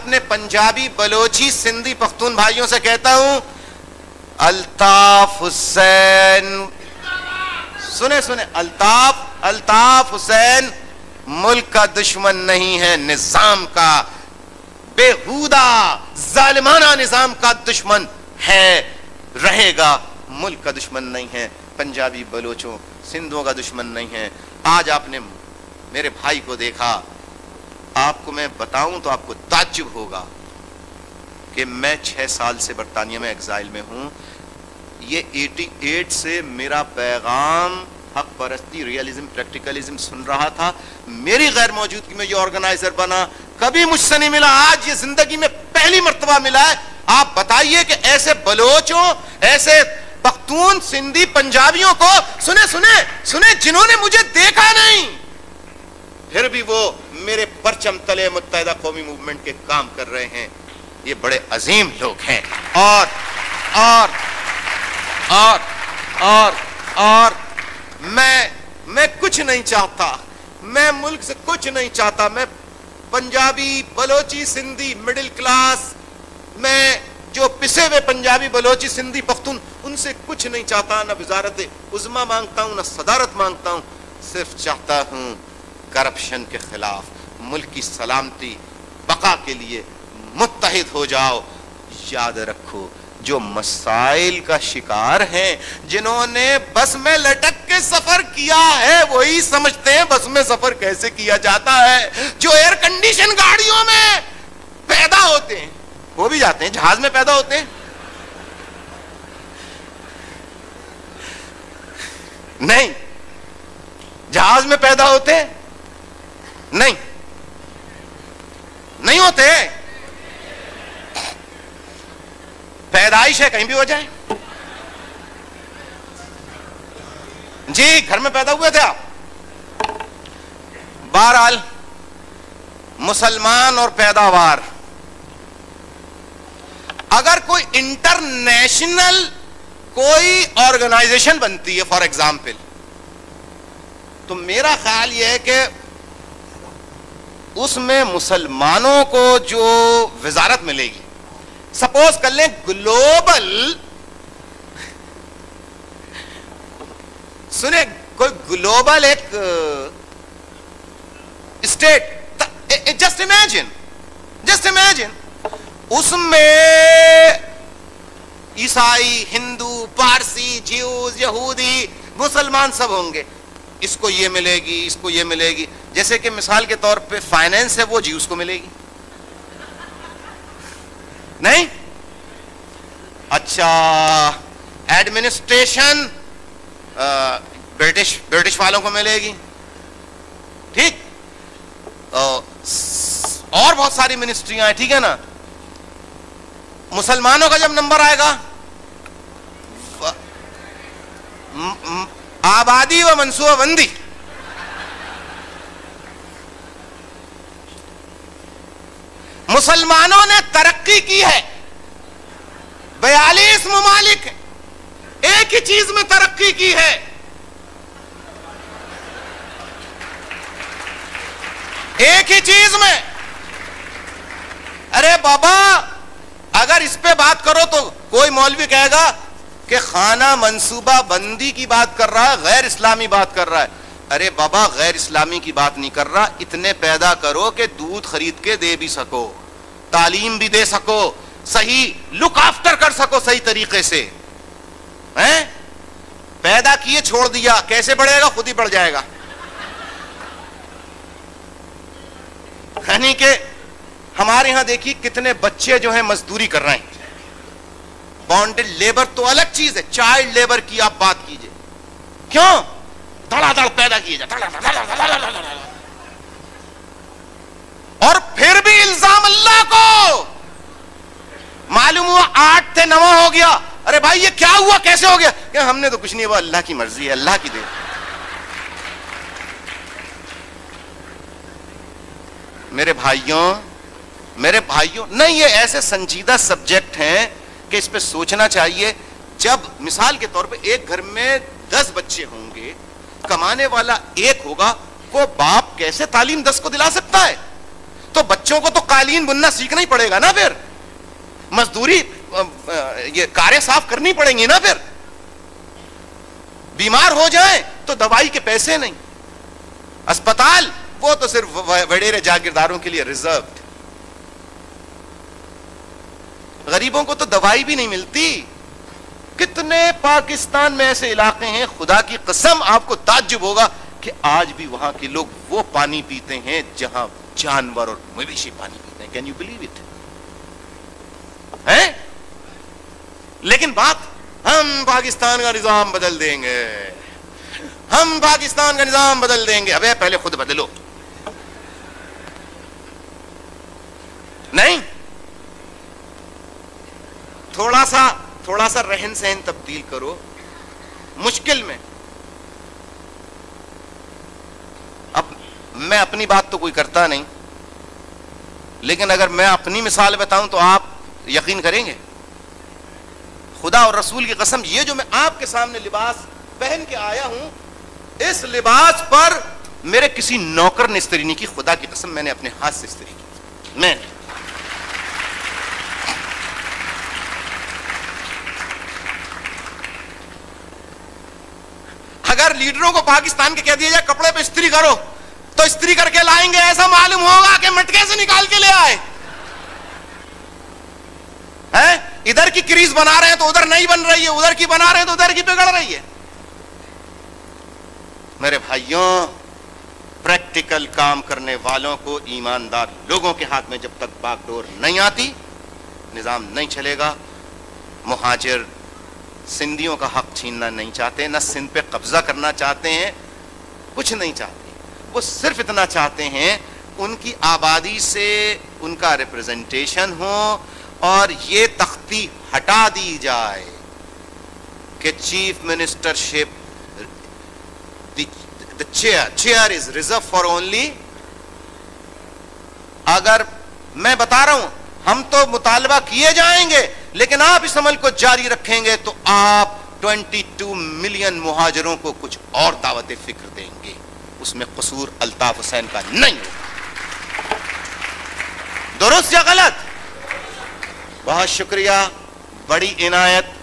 اپنے پنجابی بلوچی سندھی پختون بھائیوں سے کہتا ہوں، الطاف حسین، سنیں الطاف حسین ملک کا دشمن نہیں ہے، نظام کا، بےہودہ ظالمانہ نظام کا دشمن ہے، رہے گا، ملک کا دشمن نہیں ہے، پنجابی بلوچوں سندھوں کا دشمن نہیں ہے۔ آج آپ نے میرے بھائی کو دیکھا، آپ کو میں بتاؤں تو آپ کو تعجب ہوگا کہ میں 6 سال سے برطانیہ میں ایگزائل میں ہوں، یہ 88 سے میرا پیغام حق پرستی، ریئلزم، پریکٹیکلزم سن رہا تھا، میری غیر موجودگی میں یہ آرگنائزر بنا، کبھی مجھ سے نہیں ملا، آج یہ زندگی میں پہلی مرتبہ ملا ہے۔ آپ بتائیے کہ ایسے بلوچوں، ایسے پختون، سندھی، پنجابیوں کو سنیں جنہوں نے مجھے دیکھا نہیں، پھر بھی وہ میرے پرچم تلے متحدہ قومی موومنٹ کے کام کر رہے ہیں، یہ بڑے عظیم لوگ ہیں۔ اور میں کچھ نہیں چاہتا، میں ملک سے کچھ نہیں چاہتا، میں پنجابی بلوچی سندھی مڈل کلاس، میں جو پسے ہوئے پنجابی بلوچی سندھی پختون، ان سے کچھ نہیں چاہتا، نہ وزارت عظمیٰ مانگتا ہوں، نہ صدارت مانگتا ہوں، صرف چاہتا ہوں کرپشن کے خلاف، ملک کی سلامتی بقا کے لیے متحد ہو جاؤ۔ یاد رکھو، جو مسائل کا شکار ہیں، جنہوں نے بس میں لٹک کے سفر کیا ہے، وہی سمجھتے ہیں بس میں سفر کیسے کیا جاتا ہے۔ جو ایئر کنڈیشن گاڑیوں میں پیدا ہوتے ہیں وہ بھی جاتے ہیں، جہاز میں پیدا ہوتے ہیں؟ نہیں۔ جہاز میں پیدا ہوتے ہیں؟ نہیں ہوتے۔ پیدائش ہے، کہیں بھی ہو جائے۔ جی گھر میں پیدا ہوئے تھے آپ؟ بہرحال مسلمان اور پیداوار، اگر کوئی انٹرنیشنل کوئی آرگنائزیشن بنتی ہے فار ایگزامپل، تو میرا خیال یہ ہے کہ اس میں مسلمانوں کو جو وزارت ملے گی، سپوز کر لیں گلوبل، سنیں کوئی گلوبل ایک اسٹیٹ، جسٹ امیجن اس میں عیسائی، ہندو، پارسی، جیوز، یہودی، مسلمان سب ہوں گے، اس کو یہ ملے گی، اس کو یہ ملے گی، جیسے کہ مثال کے طور پہ فائنینس ہے وہ جیوز کو ملے گی، نہیں؟ اچھا ایڈمنسٹریشن برٹش والوں کو ملے گی، ٹھیک، اور بہت ساری منسٹریاں ہیں، ٹھیک ہے نا؟ مسلمانوں کا جب نمبر آئے گا، آبادی و منصوبہ بندی، مسلمانوں نے ترقی کی ہے، 42 ممالک ایک ہی چیز میں ترقی کی ہے، ایک ہی چیز میں۔ ارے بابا اگر اس پہ بات کرو تو کوئی مولوی کہے گا کہ خانہ منصوبہ بندی کی بات کر رہا ہے، غیر اسلامی بات کر رہا ہے۔ ارے بابا غیر اسلامی کی بات نہیں کر رہا، اتنے پیدا کرو کہ دودھ خرید کے دے بھی سکو، تعلیم بھی دے سکو، صحیح لک آفٹر کر سکو صحیح طریقے سے، ہیں؟ پیدا کیے چھوڑ دیا، کیسے بڑھے گا؟ خود ہی بڑھ جائے گا۔ یعنی کہ ہمارے ہاں دیکھیے کتنے بچے جو ہیں مزدوری کر رہے ہیں، بانڈڈ لیبر تو الگ چیز ہے، چائلڈ لیبر کی آپ بات کیجئے، کیوں؟ دھڑا دھڑ پیدا کیے جائے، اور پھر بھی الزام اللہ کو، معلوم ہوا 8 تھے 9 ہو گیا، ارے بھائی یہ کیا ہوا، کیسے ہو گیا؟ کہ ہم نے تو کچھ نہیں ہوا، اللہ کی مرضی ہے، اللہ کی دے۔ میرے بھائیوں نہیں، یہ ایسے سنجیدہ سبجیکٹ ہیں کہ اس پہ سوچنا چاہیے۔ جب مثال کے طور پہ ایک گھر میں 10 بچے ہوں گے، کمانے والا ایک ہوگا، کو باپ کیسے تعلیم 10 کو دلا سکتا ہے؟ تو بچوں کو تو قالین بننا سیکھنا ہی پڑے گا نا، پھر مزدوری یہ کاریں صاف کرنی پڑیں گی نا، پھر بیمار ہو جائیں تو دوائی کے پیسے نہیں، اسپتال وہ تو صرف وڈیرے جاگیرداروں کے لیے ریزروڈ، غریبوں کو تو دوائی بھی نہیں ملتی. کتنے پاکستان میں ایسے علاقے ہیں خدا کی قسم آپ کو تعجب ہوگا کہ آج بھی وہاں کے لوگ وہ پانی پیتے ہیں جہاں جانور اور مویشی پانی پیتے ہیں. Can you believe it? ہے لیکن بات ہم پاکستان کا نظام بدل دیں گے، ہم پاکستان کا نظام بدل دیں گے. ابے پہلے خود بدلو. نہیں، تھوڑا سا رہن سہن تبدیل کرو. مشکل میں اب میں اپنی بات تو کوئی کرتا نہیں، لیکن اگر میں اپنی مثال بتاؤں تو آپ یقین کریں گے. خدا اور رسول کی قسم، یہ جو میں آپ کے سامنے لباس پہن کے آیا ہوں، اس لباس پر میرے کسی نوکر نے استری نہیں کی. خدا کی قسم میں نے اپنے ہاتھ سے استری کی. میں اگر لیڈروں کو پاکستان کے کہہ دیا جائے کپڑے پہ استری کرو تو استری کر کے لائیں گے، ایسا معلوم ہوگا کہ مٹکے سے نکال کے لے آئے. ادھر کی کریز بنا رہے ہیں تو ادھر نہیں بن رہی ہے، ادھر کی بنا رہے ہیں تو ادھر کی بگڑ رہی ہے. میرے بھائیوں، پریکٹیکل کام کرنے والوں کو، ایماندار لوگوں کے ہاتھ میں جب تک باغ ڈور نہیں آتی نظام نہیں چلے گا. مہاجر سندھیوں کا حق چھیننا نہیں چاہتے، نہ سندھ پہ قبضہ کرنا چاہتے ہیں، کچھ نہیں چاہتے. وہ صرف اتنا چاہتے ہیں ان کی آبادی سے ان کا ریپرزنٹیشن ہو اور یہ تختی ہٹا دی جائے کہ chief minister ship the chair is reserved for only. اگر میں بتا رہا ہوں ہم تو مطالبہ کیے جائیں گے لیکن آپ اس عمل کو جاری رکھیں گے تو آپ 22 ملین مہاجروں کو کچھ اور دعوت فکر دیں گے. اس میں قصور الطاف حسین کا نہیں ہوگا. درست یا غلط؟ بہت شکریہ، بڑی عنایت.